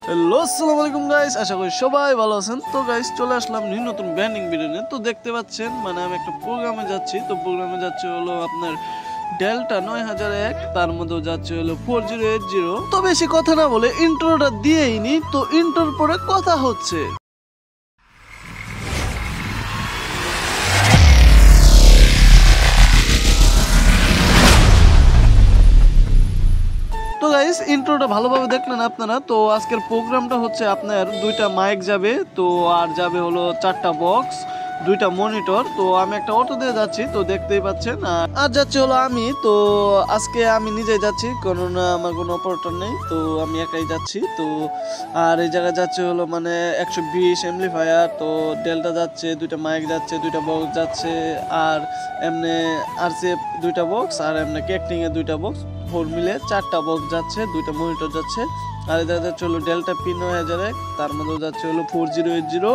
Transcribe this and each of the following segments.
Hello আসসালামু আলাইকুম guys, আশা করি সবাই ভালো আছেন। তো গাইস চলে আসলাম নিউ নতুন ব্যান্ডিং ভিডিও নিয়ে। তো দেখতে পাচ্ছেন মানে আমি একটা প্রোগ্রামে যাচ্ছি। তো প্রোগ্রামে যাচ্ছে হলো আপনার ডেল্টা 9001, তার মধ্যেও যাচ্ছে হলো 4080। তো বেশি কথা না বলে ইন্ট্রোটা দিয়েই নি। তো ইন্ট্রোর পরে কথা হচ্ছে। তো গাইস ইন্ট্রোটা ভালোভাবে দেখলেন আপনারা। তো আজকের প্রোগ্রামটা হচ্ছে আপনার দুইটা মাইক যাবে, তো আর যাবে হলো 4টা বক্স, 2টা মনিটর। তো আমি একটা অটো দিয়ে যাচ্ছি, তো দেখতেই পাচ্ছেন। আর যাচ্ছি হলো আমি। তো আজকে আমি নিজেই যাচ্ছি, কারণ আমার কোনো অপারেটর নেই, তো আমি একাই যাচ্ছি। তো আর এই জায়গায় যাচ্ছে হলো মানে 120 এমপ্লিফায়ার, তো ডেল্টা যাচ্ছে, 2টা মাইক যাচ্ছে, 2টা বক্স যাচ্ছে, আর এমনি আরসিএফ 2টা বক্স, আর এমনি কেকটিং এর 2টা বক্স, 4 মিলে 4টা বক্স যাচ্ছে, 2টা মনিটর যাচ্ছে। আর এটা যাচ্ছে হলো ডেল্টা P9001, তার মধ্যে যাচ্ছে হলো 4080,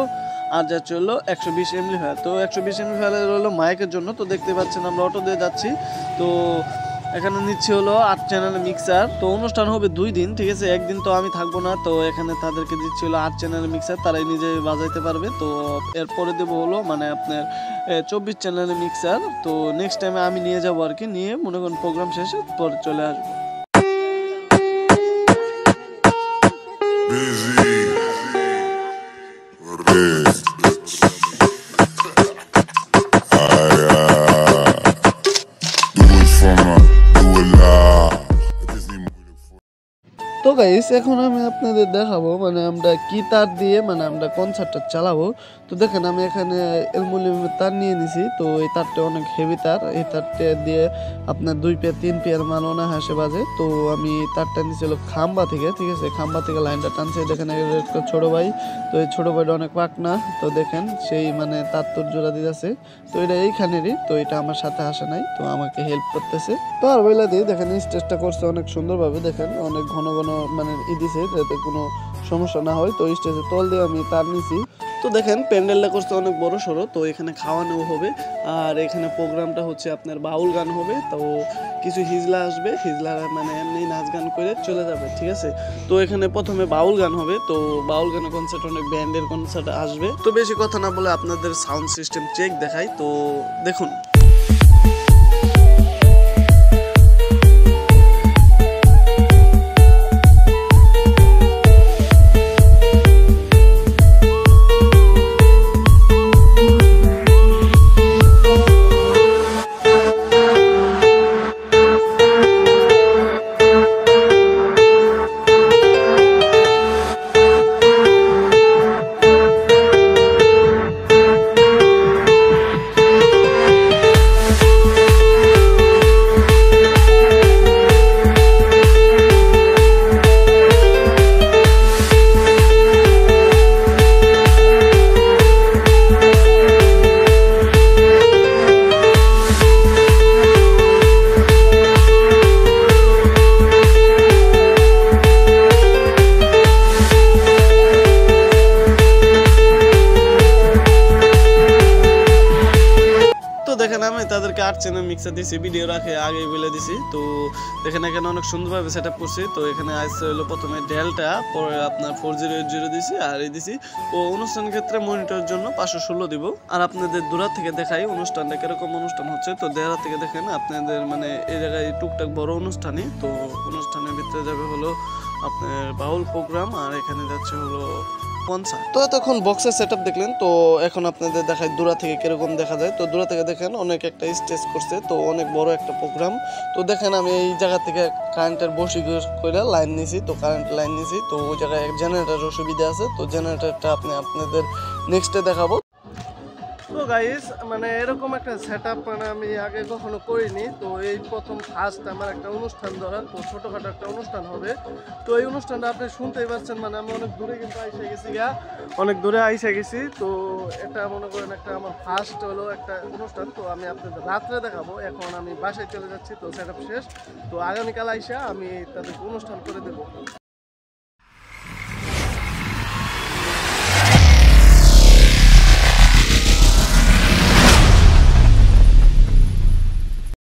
আর যাচ্ছে হলো 120 এমপ্লিফায়ার। তো 120 এমপ্লিফায়ার হলো মাইকের জন্য। তো দেখতে পাচ্ছেন আমরা অটো দিয়ে যাচ্ছি। তো এখানে নিচ্ছি হলো 8 চ্যানেলের মিক্সার। তো অনুষ্ঠান হবে 2 দিন, ঠিক আছে। একদিন তো আমি থাকবো না, তো এখানে তাদেরকে দিচ্ছি হলো 8 চ্যানেলের মিক্সার, তারাই নিজে বাজাইতে পারবে। তো এরপরে দেবো হলো মানে আপনার 24 চ্যানেলের মিক্সার। তো নেক্সট টাইমে আমি নিয়ে যাবো আর কি, নিয়ে মনে করেন প্রোগ্রাম শেষে পরে চলে আসবো। তো গাইস এখন আমি আপনাদের দেখাবো মানে আমরা কি তার দিয়ে মানে আমরা কনসার্টটা চালাবো। তো দেখেন আমি এখানে অ্যালুমিনিয়ামের তার নিয়ে নিছি। তো এই তারটা অনেক হেভি তার, এই তারটা দিয়ে আপনার 2 পেয়ার 3 পেয়ার মাল হাসে বাজে। তো আমি তারটা নিয়েছিল খাম্বা থেকে, ঠিক আছে। খাম্বা থেকে লাইনটা টানছে, দেখেন একটা ছোট ভাই। তো এই ছোট ভাইটা অনেক পাকনা। তো দেখেন সেই মানে তার তোর জোড়া দিতেছে। তো এটা এইখানেরই, তো এটা আমার সাথে আসে নাই, তো আমাকে হেল্প করতেছে। তো আর বইলা দিয়ে দেখেন স্টেজটা করছে অনেক সুন্দরভাবে, দেখেন অনেক ঘন ঘন মানে দিছে যাতে কোনো সমস্যা না হয়। তো স্টেজের তল দিয়ে আমি তার নিছি। তো দেখেন প্যান্ডেলটা করছে অনেক বড় সড়ো। তো এখানে খাওয়ানো হবে, আর এখানে প্রোগ্রামটা হচ্ছে আপনার বাউল গান হবে। তো কিছু হিজলা আসবে, হিজলারা মানে এমনি নাচ গান করে চলে যাবে, ঠিক আছে। তো এখানে প্রথমে বাউল গান হবে। তো বাউল গানের কনসার্ট, অনেক ব্যান্ডের কনসার্ট আসবে। তো বেশি কথা না বলে আপনাদের সাউন্ড সিস্টেম চেক দেখাই। তো দেখুন। দেখেন আমি তাদেরকে 8 চ্যানেল মিক্সার দিছি, ভিডিও রাখে আগেই বলে দিছি। তো দেখেন এখানে অনেক সুন্দরভাবে সেট আপ করছি। তো এখানে আসছে হলো প্রথমে ডেল্টা, পরে আপনার 4080 দিছি, আর এই দিছি। ও অনুষ্ঠান ক্ষেত্রে মনিটরের জন্য 516 দিব। আর আপনাদের দূরা থেকে দেখাই অনুষ্ঠানটা কিরকম অনুষ্ঠান হচ্ছে। তো দেহরা থেকে দেখেন আপনাদের মানে এই জায়গায় টুকটাক বড় অনুষ্ঠানই। তো অনুষ্ঠানের ভিতরে যাবে হলো আপনার বাউল প্রোগ্রাম, আর এখানে যাচ্ছে হলো কনসার্ট। তো তখন বক্সের সেটআপ দেখলেন। তো এখন আপনাদের দেখায় দূরা থেকে কিরকম দেখা যায়। তো দূরা থেকে দেখেন অনেক একটা স্টেজ করছে, তো অনেক বড় একটা প্রোগ্রাম। তো দেখেন আমি এই জায়গা থেকে কারেন্টের বসি করে লাইন নিছি, তো কারেন্ট লাইন নিছি। তো ওই জায়গায় জেনারেটর সুবিধা আছে, তো জেনারেটরটা আপনাদের নেক্সটে দেখাবো। তো গাইস মানে এরকম একটা সেটআপ মানে আমি আগে কখনো করিনি। তো এই প্রথম ফার্স্ট আমার একটা অনুষ্ঠান ধরার। তো ছোটোখাটো একটা অনুষ্ঠান হবে। তো এই অনুষ্ঠানটা আপনি শুনতেই পাচ্ছেন, মানে আমি অনেক দূরে কিন্তু আইসা গেছি অনেক দূরে আইসা গেছি। তো এটা মনে করেন একটা আমার ফার্স্ট হলো একটা অনুষ্ঠান। তো আমি আপনাদের রাত্রে দেখাবো। এখন আমি বাসায় চলে যাচ্ছি, তো সেটআপ শেষ। তো আগামীকাল আইসা আমি তাদেরকে অনুষ্ঠান করে দেবো।